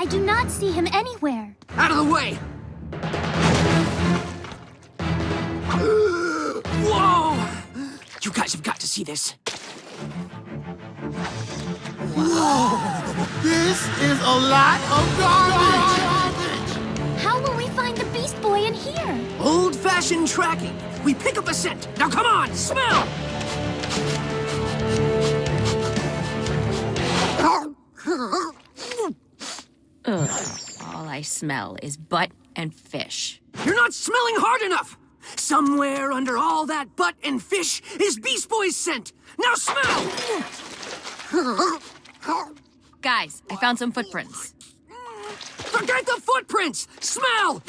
I do not see him anywhere. Out of the way! Whoa! You guys have got to see this. Whoa! This is a lot of garbage! How will we find the Beast Boy in here? Old-fashioned tracking. We pick up a scent. Now come on, smell! Ugh. All I smell is butt and fish. You're not smelling hard enough! Somewhere under all that butt and fish is Beast Boy's scent! Now smell! Guys, I found some footprints. Forget the footprints! Smell!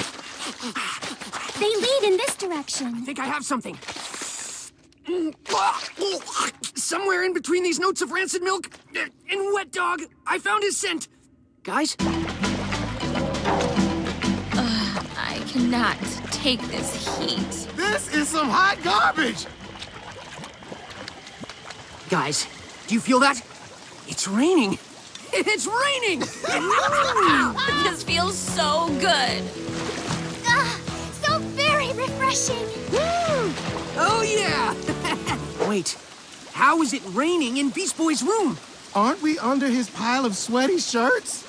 They lead in this direction. I think I have something. Somewhere in between these notes of rancid milk and wet dog, I found his scent. Guys? I cannot take this heat. This is some hot garbage! Guys, do you feel that? It's raining. It's raining! This feels so good. So very refreshing. Oh, yeah! Wait, how is it raining in Beast Boy's room? Aren't we under his pile of sweaty shirts?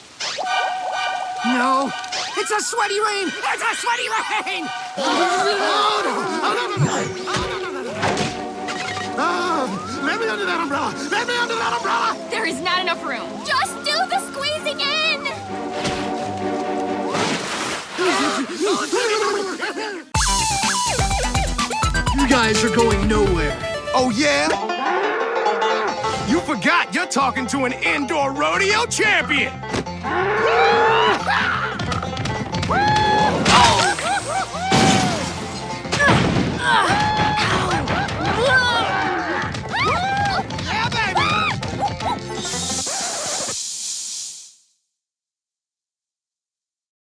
No, it's a sweaty rain! It's a sweaty rain! Let me under that umbrella! Let me under that umbrella! There is not enough room. Just do the squeezing in. You guys are going nowhere. Oh, yeah? You forgot you're talking to an indoor rodeo champion!